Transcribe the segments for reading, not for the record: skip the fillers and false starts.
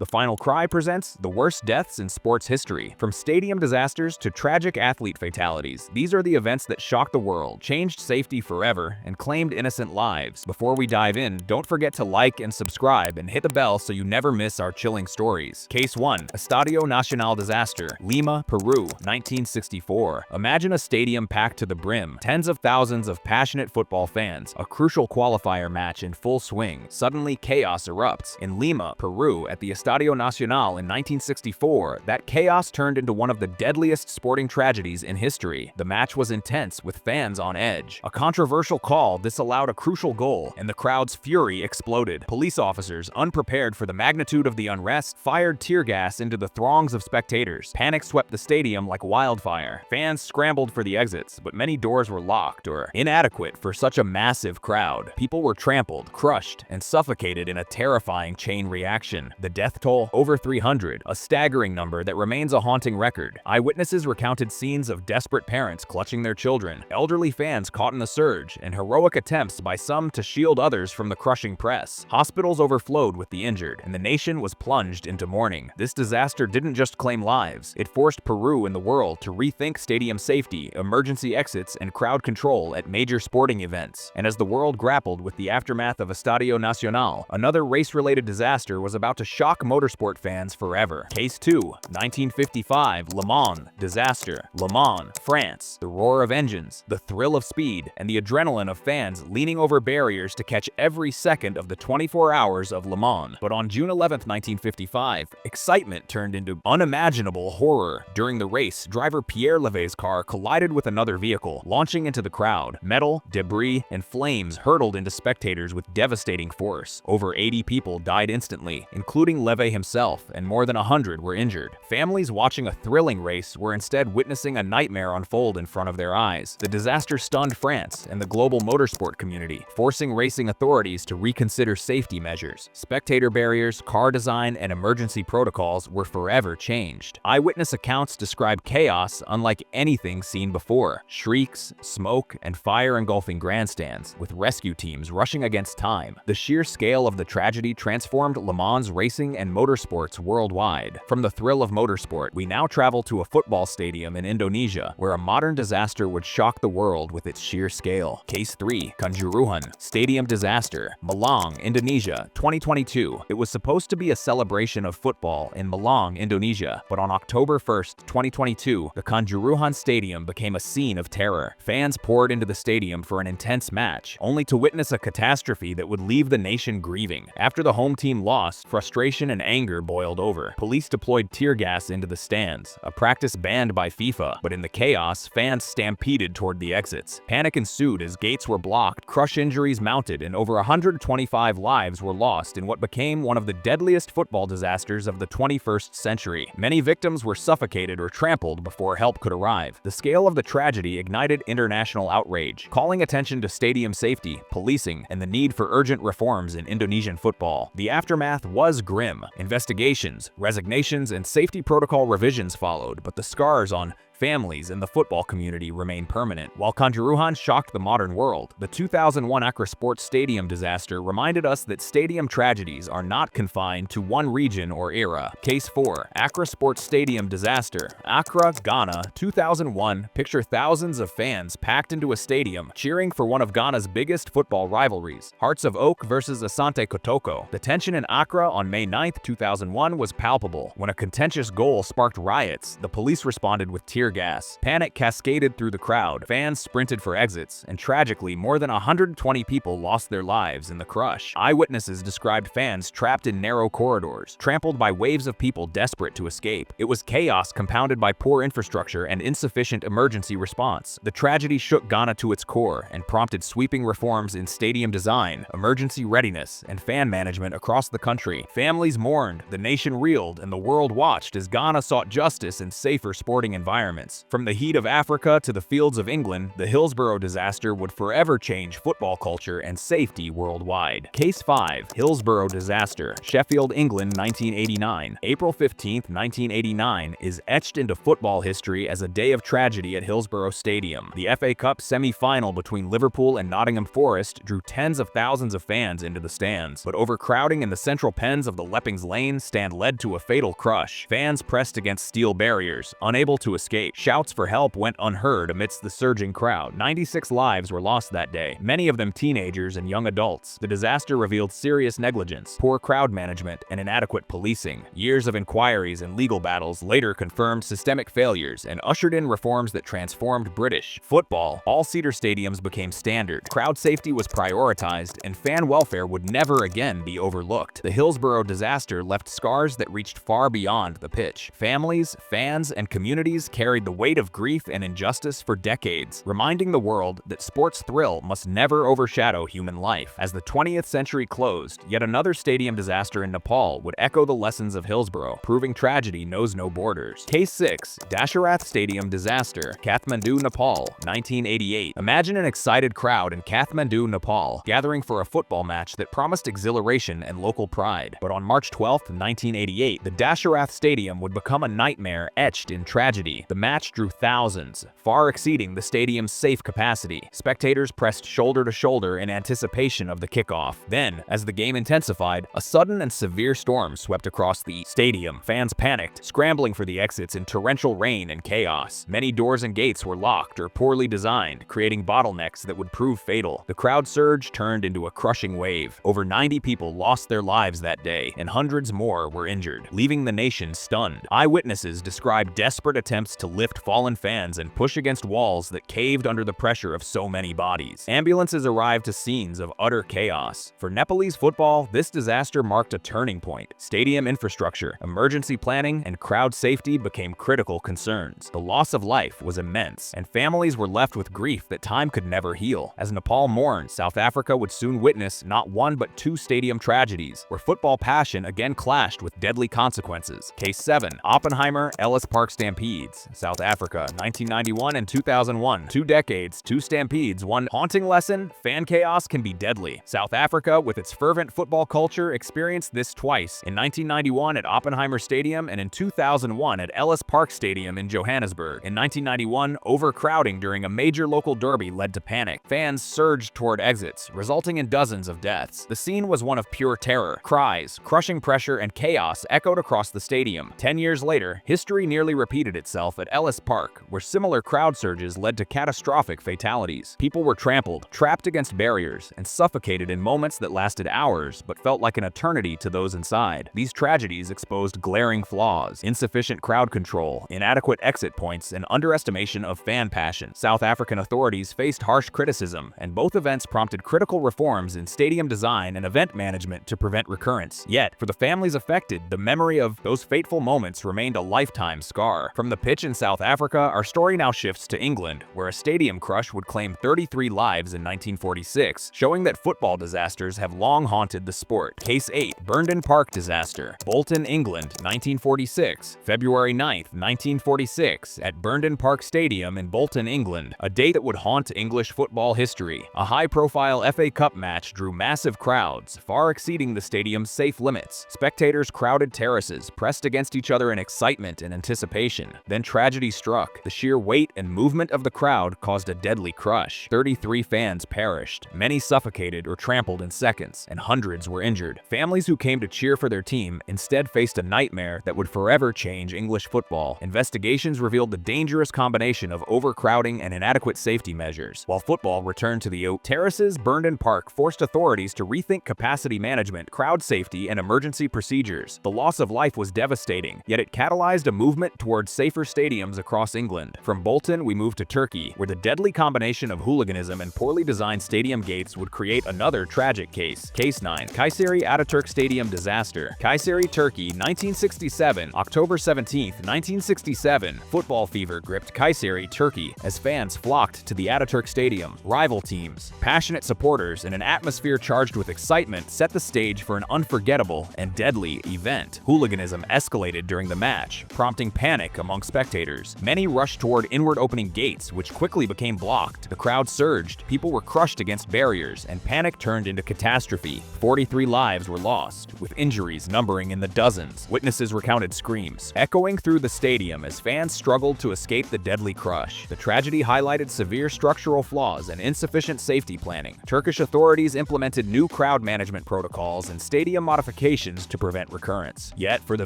The Final Cry presents the worst deaths in sports history. From stadium disasters to tragic athlete fatalities, these are the events that shocked the world, changed safety forever, and claimed innocent lives. Before we dive in, don't forget to like and subscribe and hit the bell so you never miss our chilling stories. Case 1. Estadio Nacional Disaster, Lima, Peru, 1964. Imagine a stadium packed to the brim, tens of thousands of passionate football fans, a crucial qualifier match in full swing. Suddenly, chaos erupts. In Lima, Peru, at the Estadio Nacional in 1964, that chaos turned into one of the deadliest sporting tragedies in history. The match was intense, with fans on edge. A controversial call disallowed a crucial goal, and the crowd's fury exploded. Police officers, unprepared for the magnitude of the unrest, fired tear gas into the throngs of spectators. Panic swept the stadium like wildfire. Fans scrambled for the exits, but many doors were locked or inadequate for such a massive crowd. People were trampled, crushed, and suffocated in a terrifying chain reaction. The death toll, over 300, a staggering number that remains a haunting record. Eyewitnesses recounted scenes of desperate parents clutching their children, elderly fans caught in the surge, and heroic attempts by some to shield others from the crushing press. Hospitals overflowed with the injured, and the nation was plunged into mourning. This disaster didn't just claim lives, it forced Peru and the world to rethink stadium safety, emergency exits, and crowd control at major sporting events. And as the world grappled with the aftermath of Estadio Nacional, another race-related disaster was about to shock motorsport fans forever. Case 2. 1955 Le Mans disaster. Le Mans, France. The roar of engines, the thrill of speed, and the adrenaline of fans leaning over barriers to catch every second of the 24 hours of Le Mans. But on June 11, 1955, excitement turned into unimaginable horror. During the race, driver Pierre Levé's car collided with another vehicle, launching into the crowd. Metal, debris, and flames hurtled into spectators with devastating force. Over 80 people died instantly, including Levé himself, and more than 100 were injured. Families watching a thrilling race were instead witnessing a nightmare unfold in front of their eyes. The disaster stunned France and the global motorsport community, forcing racing authorities to reconsider safety measures. Spectator barriers, car design, and emergency protocols were forever changed. Eyewitness accounts describe chaos unlike anything seen before. Shrieks, smoke, and fire engulfing grandstands, with rescue teams rushing against time. The sheer scale of the tragedy transformed Le Mans racing and motorsports worldwide. From the thrill of motorsport, we now travel to a football stadium in Indonesia, where a modern disaster would shock the world with its sheer scale. Case 3. Kanjuruhan Stadium Disaster, Malang, Indonesia, 2022. It was supposed to be a celebration of football in Malang, Indonesia, but on October 1st, 2022, the Kanjuruhan Stadium became a scene of terror. Fans poured into the stadium for an intense match, only to witness a catastrophe that would leave the nation grieving. After the home team lost, frustration and anger boiled over. Police deployed tear gas into the stands, a practice banned by FIFA, but in the chaos, fans stampeded toward the exits. Panic ensued as gates were blocked, crush injuries mounted, and over 125 lives were lost in what became one of the deadliest football disasters of the 21st century. Many victims were suffocated or trampled before help could arrive. The scale of the tragedy ignited international outrage, calling attention to stadium safety, policing, and the need for urgent reforms in Indonesian football. The aftermath was grim. Investigations, resignations, and safety protocol revisions followed, but the scars on families and the football community remain permanent. While Kanjuruhan shocked the modern world, the 2001 Accra Sports Stadium disaster reminded us that stadium tragedies are not confined to one region or era. Case 4. Accra Sports Stadium Disaster, Accra, Ghana, 2001. Picture thousands of fans packed into a stadium, cheering for one of Ghana's biggest football rivalries, Hearts of Oak versus Asante Kotoko. The tension in Accra on May 9, 2001 was palpable. When a contentious goal sparked riots, the police responded with tear gas. Panic cascaded through the crowd, fans sprinted for exits, and tragically, more than 120 people lost their lives in the crush. Eyewitnesses described fans trapped in narrow corridors, trampled by waves of people desperate to escape. It was chaos compounded by poor infrastructure and insufficient emergency response. The tragedy shook Ghana to its core and prompted sweeping reforms in stadium design, emergency readiness, and fan management across the country. Families mourned, the nation reeled, and the world watched as Ghana sought justice and safer sporting environments. environments. From the heat of Africa to the fields of England, the Hillsborough disaster would forever change football culture and safety worldwide. Case 5. Hillsborough Disaster, Sheffield, England, 1989. April 15, 1989 is etched into football history as a day of tragedy at Hillsborough Stadium. The FA Cup semi-final between Liverpool and Nottingham Forest drew tens of thousands of fans into the stands, but overcrowding in the central pens of the Leppings Lane stand led to a fatal crush. Fans pressed against steel barriers, unable to escape. Shouts for help went unheard amidst the surging crowd. 96 lives were lost that day, many of them teenagers and young adults. The disaster revealed serious negligence, poor crowd management, and inadequate policing. Years of inquiries and legal battles later confirmed systemic failures and ushered in reforms that transformed British football. All-seater stadiums became standard. Crowd safety was prioritized, and fan welfare would never again be overlooked. The Hillsborough disaster left scars that reached far beyond the pitch. Families, fans, and communities carried the weight of grief and injustice for decades, reminding the world that sports thrill must never overshadow human life. As the 20th century closed, yet another stadium disaster in Nepal would echo the lessons of Hillsborough, proving tragedy knows no borders. Case 6. Dasarath Stadium Disaster, Kathmandu, Nepal, 1988. Imagine an excited crowd in Kathmandu, Nepal, gathering for a football match that promised exhilaration and local pride. But on March 12, 1988, the Dasarath Stadium would become a nightmare etched in tragedy. The match drew thousands, far exceeding the stadium's safe capacity. Spectators pressed shoulder to shoulder in anticipation of the kickoff. Then, as the game intensified, a sudden and severe storm swept across the stadium. Fans panicked, scrambling for the exits in torrential rain and chaos. Many doors and gates were locked or poorly designed, creating bottlenecks that would prove fatal. The crowd surge turned into a crushing wave. Over 90 people lost their lives that day, and hundreds more were injured, leaving the nation stunned. Eyewitnesses described desperate attempts to lift fallen fans and push against walls that caved under the pressure of so many bodies. Ambulances arrived to scenes of utter chaos. For Nepalese football, this disaster marked a turning point. Stadium infrastructure, emergency planning, and crowd safety became critical concerns. The loss of life was immense, and families were left with grief that time could never heal. As Nepal mourned, South Africa would soon witness not one but two stadium tragedies, where football passion again clashed with deadly consequences. Case 7. Oppenheimer Ellis Park Stampedes, South Africa, 1991 and 2001. 2 decades, 2 stampedes, one haunting lesson: fan chaos can be deadly. South Africa, with its fervent football culture, experienced this twice, in 1991 at Oppenheimer Stadium and in 2001 at Ellis Park Stadium in Johannesburg. In 1991, overcrowding during a major local derby led to panic. Fans surged toward exits, resulting in dozens of deaths. The scene was one of pure terror. Cries, crushing pressure, and chaos echoed across the stadium. 10 years later, history nearly repeated itself at Ellis Park, where similar crowd surges led to catastrophic fatalities. People were trampled, trapped against barriers, and suffocated in moments that lasted hours but felt like an eternity to those inside. These tragedies exposed glaring flaws: insufficient crowd control, inadequate exit points, and underestimation of fan passion. South African authorities faced harsh criticism, and both events prompted critical reforms in stadium design and event management to prevent recurrence. Yet, for the families affected, the memory of those fateful moments remained a lifetime scar. From the pitch in South Africa, our story now shifts to England, where a stadium crush would claim 33 lives in 1946, showing that football disasters have long haunted the sport. Case 8. Burnden Park Disaster, Bolton, England, 1946. February 9, 1946, at Burnden Park Stadium in Bolton, England, a day that would haunt English football history. A high-profile FA Cup match drew massive crowds, far exceeding the stadium's safe limits. Spectators crowded terraces, pressed against each other in excitement and anticipation. Then tragedy struck. The sheer weight and movement of the crowd caused a deadly crush. 33 fans perished, many suffocated or trampled in seconds, and hundreds were injured. Families who came to cheer for their team instead faced a nightmare that would forever change English football. Investigations revealed the dangerous combination of overcrowding and inadequate safety measures. While football returned to the terraces, Burnden Park forced authorities to rethink capacity management, crowd safety, and emergency procedures. The loss of life was devastating, yet it catalyzed a movement towards safer stadiums across England. From Bolton, we move to Turkey, where the deadly combination of hooliganism and poorly designed stadium gates would create another tragic case. Case 9. Kayseri Ataturk Stadium Disaster, Kayseri, Turkey, 1967. October 17, 1967. Football fever gripped Kayseri, Turkey, as fans flocked to the Ataturk Stadium. Rival teams, passionate supporters, and an atmosphere charged with excitement set the stage for an unforgettable and deadly event. Hooliganism escalated during the match, prompting panic among spectators. spectators. Many rushed toward inward-opening gates, which quickly became blocked. The crowd surged, people were crushed against barriers, and panic turned into catastrophe. 43 lives were lost, with injuries numbering in the dozens. Witnesses recounted screams, echoing through the stadium as fans struggled to escape the deadly crush. The tragedy highlighted severe structural flaws and insufficient safety planning. Turkish authorities implemented new crowd management protocols and stadium modifications to prevent recurrence. Yet, for the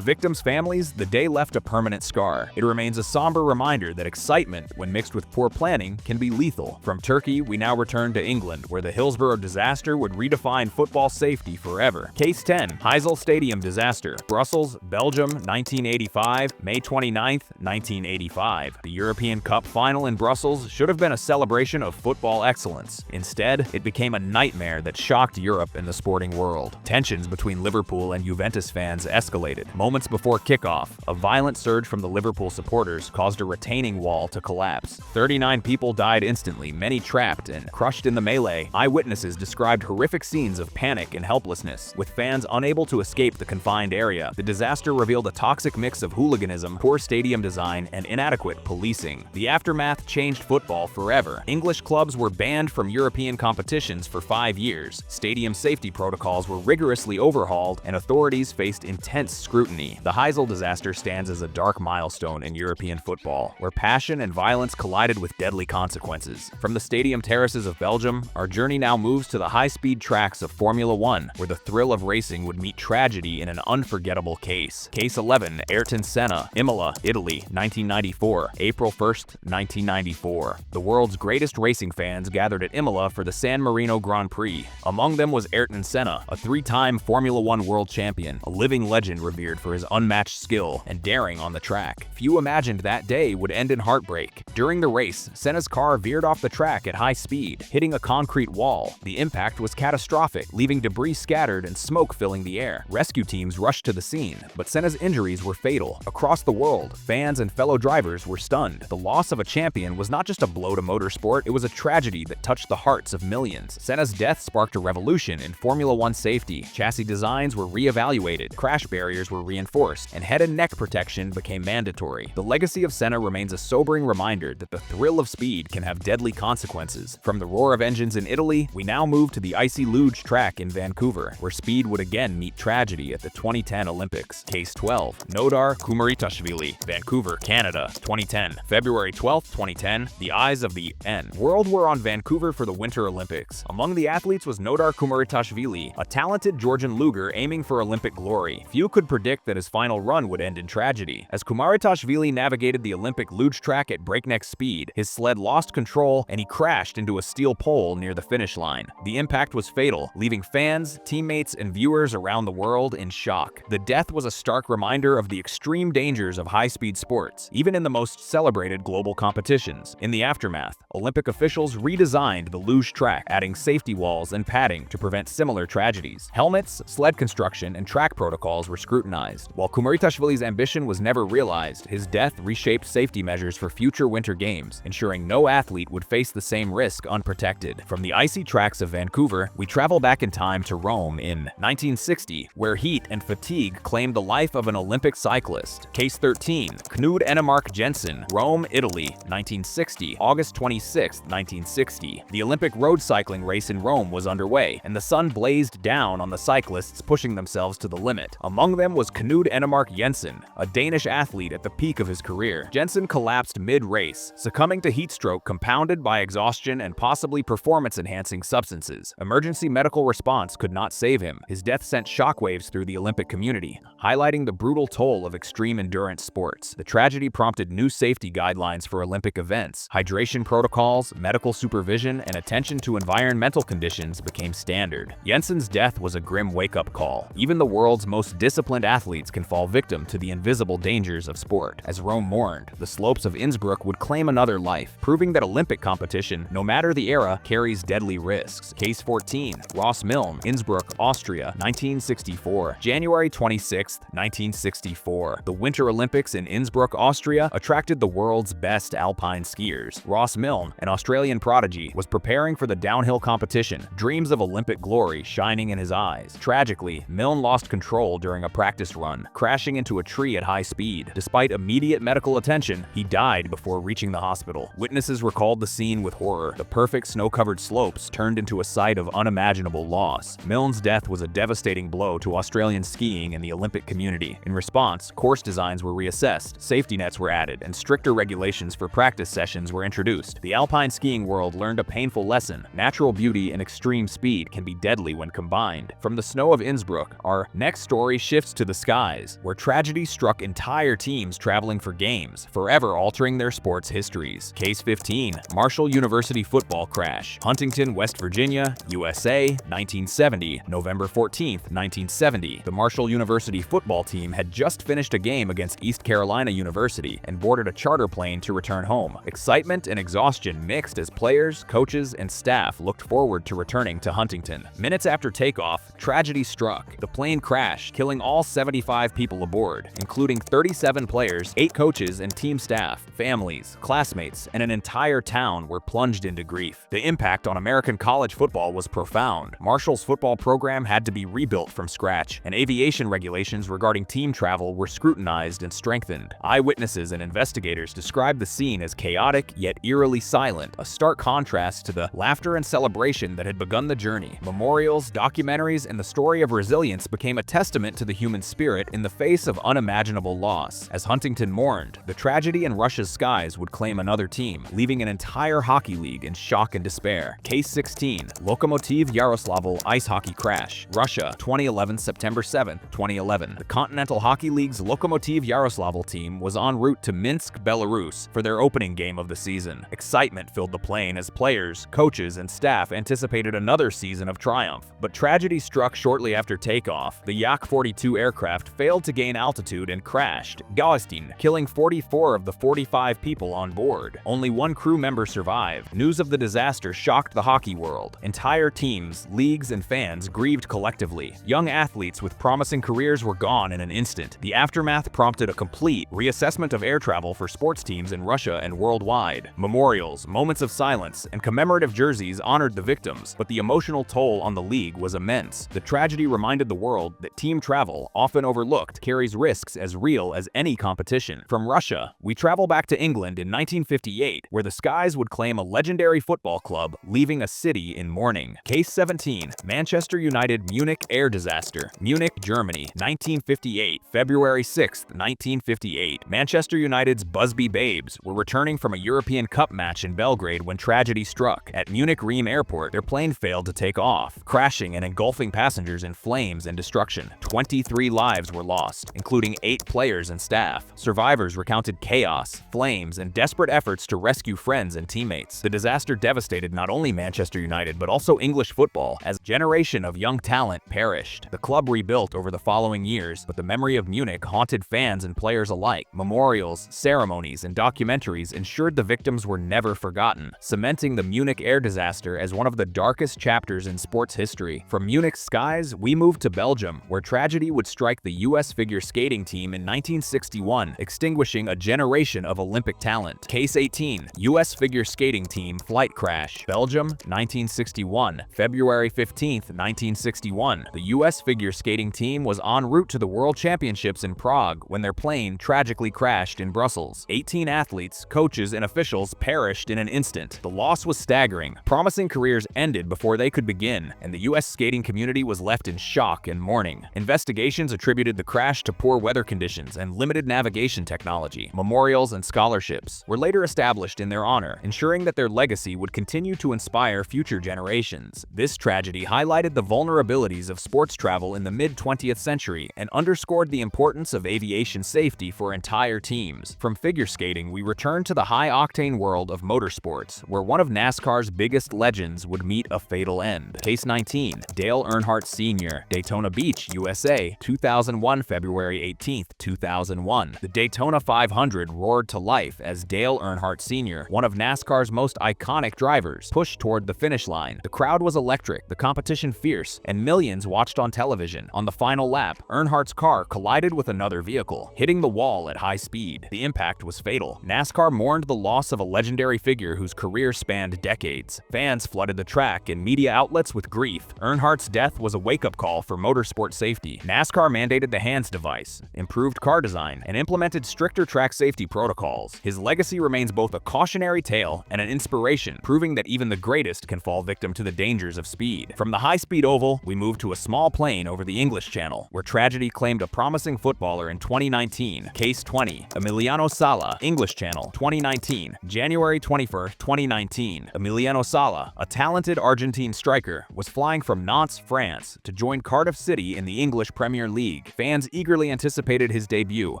victims' families, the day left a permanent scar. It remains a somber reminder that excitement, when mixed with poor planning, can be lethal. From Turkey, we now return to England, where the Hillsborough disaster would redefine football safety forever. Case 10. Heysel Stadium Disaster. Brussels, Belgium, 1985, May 29, 1985. The European Cup final in Brussels should have been a celebration of football excellence. Instead, it became a nightmare that shocked Europe and the sporting world. Tensions between Liverpool and Juventus fans escalated. Moments before kickoff, a violent surge from the Liverpool supporters caused a retaining wall to collapse. 39 people died instantly, many trapped and crushed in the melee. Eyewitnesses described horrific scenes of panic and helplessness, with fans unable to escape the confined area. The disaster revealed a toxic mix of hooliganism, poor stadium design, and inadequate policing. The aftermath changed football forever. English clubs were banned from European competitions for 5 years. Stadium safety protocols were rigorously overhauled, and authorities faced intense scrutiny. The Heysel disaster stands as a dark milestone in European football, where passion and violence collided with deadly consequences. From the stadium terraces of Belgium, our journey now moves to the high-speed tracks of Formula One, where the thrill of racing would meet tragedy in an unforgettable case. Case 11. Ayrton Senna, Imola, Italy, 1994, April 1st, 1994. The world's greatest racing fans gathered at Imola for the San Marino Grand Prix. Among them was Ayrton Senna, a 3-time Formula One world champion, a living legend revered for his unmatched skill and daring on the track. Few imagined that day would end in heartbreak. During the race, Senna's car veered off the track at high speed, hitting a concrete wall. The impact was catastrophic, leaving debris scattered and smoke filling the air. Rescue teams rushed to the scene, but Senna's injuries were fatal. Across the world, fans and fellow drivers were stunned. The loss of a champion was not just a blow to motorsport, it was a tragedy that touched the hearts of millions. Senna's death sparked a revolution in Formula One safety. Chassis designs were re-evaluated, crash barriers were reinforced, and head and neck protection became mandatory. The legacy of Senna remains a sobering reminder that the thrill of speed can have deadly consequences. From the roar of engines in Italy, we now move to the icy luge track in Vancouver, where speed would again meet tragedy at the 2010 Olympics. Case 12. Nodar Kumaritashvili, Vancouver, Canada, 2010. February 12, 2010, the eyes of the N. World were on Vancouver for the Winter Olympics. Among the athletes was Nodar Kumaritashvili, a talented Georgian luger aiming for Olympic glory. Few could predict that his final run would end in tragedy. As Kumaritashvili navigated the Olympic luge track at breakneck speed, his sled lost control and he crashed into a steel pole near the finish line. The impact was fatal, leaving fans, teammates, and viewers around the world in shock. The death was a stark reminder of the extreme dangers of high-speed sports, even in the most celebrated global competitions. In the aftermath, Olympic officials redesigned the luge track, adding safety walls and padding to prevent similar tragedies. Helmets, sled construction, and track protocols were scrutinized. While Kumaritashvili's ambition was never realized, his death reshaped safety measures for future Winter Games, ensuring no athlete would face the same risk unprotected. From the icy tracks of Vancouver, we travel back in time to Rome in 1960, where heat and fatigue claimed the life of an Olympic cyclist. Case 13. Knud Enemark Jensen, Rome, Italy, 1960, August 26, 1960. The Olympic road cycling race in Rome was underway, and the sun blazed down on the cyclists pushing themselves to the limit. Among them was Knud Enemark Jensen, a Danish athlete at the peak of his career. Jensen collapsed mid-race, succumbing to heat stroke compounded by exhaustion and possibly performance-enhancing substances. Emergency medical response could not save him. His death sent shockwaves through the Olympic community, highlighting the brutal toll of extreme endurance sports. The tragedy prompted new safety guidelines for Olympic events. Hydration protocols, medical supervision, and attention to environmental conditions became standard. Jensen's death was a grim wake-up call. Even the world's most disciplined athletes can fall victim to the invisible dangers of sport. As Rome mourned, the slopes of Innsbruck would claim another life, proving that Olympic competition, no matter the era, carries deadly risks. Case 14. Ross Milne, Innsbruck, Austria, 1964. January 26, 1964. The Winter Olympics in Innsbruck, Austria, attracted the world's best alpine skiers. Ross Milne, an Australian prodigy, was preparing for the downhill competition, dreams of Olympic glory shining in his eyes. Tragically, Milne lost control during a practice run, crashing into a tree at high speed. Despite immediate medical attention, he died before reaching the hospital. Witnesses recalled the scene with horror. The perfect snow-covered slopes turned into a sight of unimaginable loss. Milne's death was a devastating blow to Australian skiing and the Olympic community. In response, course designs were reassessed, safety nets were added, and stricter regulations for practice sessions were introduced. The alpine skiing world learned a painful lesson. Natural beauty and extreme speed can be deadly when combined. From the snow of Innsbruck, our next story shifts to the skies, where tragedy struck entire teams traveling for games, forever altering their sports histories. Case 15. Marshall University football crash. Huntington, West Virginia, USA, 1970, November 14, 1970. The Marshall University football team had just finished a game against East Carolina University and boarded a charter plane to return home. Excitement and exhaustion mixed as players, coaches, and staff looked forward to returning to Huntington. Minutes after takeoff, tragedy struck. The plane crashed, killing all 75 people aboard, including 37 players, 8 coaches and team staff. Families, classmates, and an entire town were plunged into grief. The impact on American college football was profound. Marshall's football program had to be rebuilt from scratch, and aviation regulations regarding team travel were scrutinized and strengthened. Eyewitnesses and investigators described the scene as chaotic yet eerily silent, a stark contrast to the laughter and celebration that had begun the journey. Memorials, documentaries, and the story of resilience became a testament to the human spirit in the face of unimaginable loss. As Huntington mourned, the tragedy in Russia's skies would claim another team, leaving an entire hockey league in shock and despair. Case 16. Lokomotiv Yaroslavl ice hockey crash. Russia, 2011, September 7, 2011. The Continental Hockey League's Lokomotiv Yaroslavl team was en route to Minsk, Belarus for their opening game of the season. Excitement filled the plane as players, coaches, and staff anticipated another season of triumph. But tragedy struck shortly after takeoff. The Yak-42 aircraft failed to gain altitude and crashed, Gaostin, killing 44 of the 45 people on board. Only one crew member survived. News of the disaster shocked the hockey world. Entire teams, leagues, and fans grieved collectively. Young athletes with promising careers were gone in an instant. The aftermath prompted a complete reassessment of air travel for sports teams in Russia and worldwide. Memorials, moments of silence, and commemorative jerseys honored the victims, but the emotional toll on the league was immense. The tragedy reminded the world that team travel, often overlooked, carries risks as real as any competition. From Russia, we travel back to England in 1958, where the skies would claim a legendary football club, leaving a city in mourning. Case 17. Manchester United Munich air disaster. Munich, Germany, 1958, February 6, 1958. Manchester United's Busby Babes were returning from a European Cup match in Belgrade when tragedy struck. At Munich Riem Airport, their plane failed to take off, crashing and engulfing passengers in flames and destruction. 23 lives were lost, including 8 players and staff. Survivors recounted chaos, flames, and desperate efforts to rescue friends and teammates. The disaster devastated not only Manchester United but also English football, as a generation of young talent perished. The club rebuilt over the following years, but the memory of Munich haunted fans and players alike. Memorials, ceremonies, and documentaries ensured the victims were never forgotten, cementing the Munich air disaster as one of the darkest chapters in sports history. From Munich's skies, we moved to Belgium, where tragedy would strike the U.S. figure skating team in 1961, extinguishing a generation of Olympic talent. Case 18. U.S. figure skating team flight crash. Belgium, 1961, February 15, 1961. The U.S. figure skating team was en route to the World Championships in Prague when their plane tragically crashed in Brussels. 18 athletes, coaches, and officials perished in an instant. The loss was staggering. Promising careers ended before they could begin, and the U.S. skating community was left in shock and mourning. Investigations attributed the crash to poor weather conditions and limited navigation technology. Memorials and scholarships were later established in their honor, ensuring that their legacy would continue to inspire future generations. This tragedy highlighted the vulnerabilities of sports travel in the mid-20th century and underscored the importance of aviation safety for entire teams. From figure skating, we return to the high-octane world of motorsports, where one of NASCAR's biggest legends would meet a fatal end. Case 19. Dale Earnhardt Sr., Daytona Beach, USA, 2001, February 18, 2001. The Daytona 500 roared to life as Dale Earnhardt Sr., one of NASCAR's most iconic drivers, pushed toward the finish line. The crowd was electric, the competition fierce, and millions watched on television. On the final lap, Earnhardt's car collided with another vehicle, hitting the wall at high speed. The impact was fatal. NASCAR mourned the loss of a legendary figure whose career spanned decades. Fans flooded the track and media outlets with grief. Earnhardt's death was a wake-up call for motorsport safety. NASCAR mandated the HANDS device, improved car design, and implemented stricter track safety protocols. His legacy remains both a cautionary tale and an inspiration, proving that even the greatest can fall victim to the dangers of speed. From the high-speed oval, we move to a small plane over the English Channel, where tragedy claimed a promising footballer in 2019. Case 20. Emiliano Sala, English Channel, 2019. January 21, 2019. Emiliano Sala, a talented Argentine striker, was flying from Nantes, France, to join Cardiff City in the English Premier League. Fans eagerly anticipated his debut,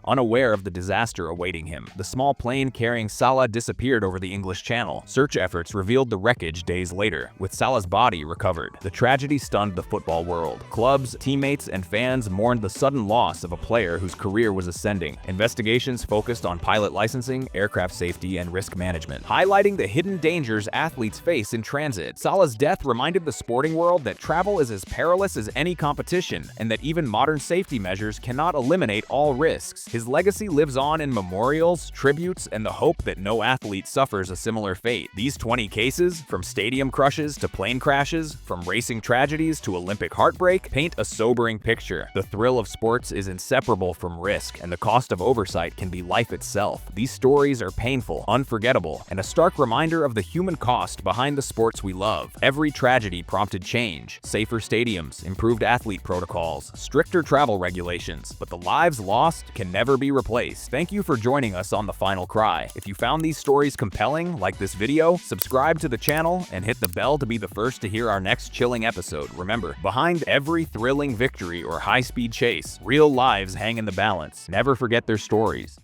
unaware of the disaster awaiting him. The small plane carrying Sala disappeared over the English Channel. Search efforts revealed the wreckage days later, with Sala's body recovered. The tragedy stunned the football world. Clubs, teammates, and fans mourned the sudden loss of a player whose career was ascending. Investigations focused on pilot licensing, aircraft safety, and risk management, highlighting the hidden dangers athletes face in transit. Sala's death reminded the sporting world that travel is as perilous as any competition, and that even modern safety measures cannot eliminate all risks. His legacy lives on in memorials, tributes, and the hope that no athlete suffers a similar fate. These 20 cases, from stadium crushes to plane crashes, from racing tragedies to Olympic heartbreak, paint a sobering picture. The thrill of sports is inseparable from risk, and the cost of oversight can be life itself. These stories are painful, unforgettable, and a stark reminder of the human cost behind the sports we love. Every tragedy prompted change: safer stadiums, improved athlete protocols, stricter travel regulations, but the lives lost can never be replaced. Thank you for joining us on The Final Cry. If you found these stories compelling, like this video, subscribe to the channel and hit the bell to be the first to hear our next chilling episode. Remember, behind every thrilling victory or high-speed chase, real lives hang in the balance. Never forget their stories.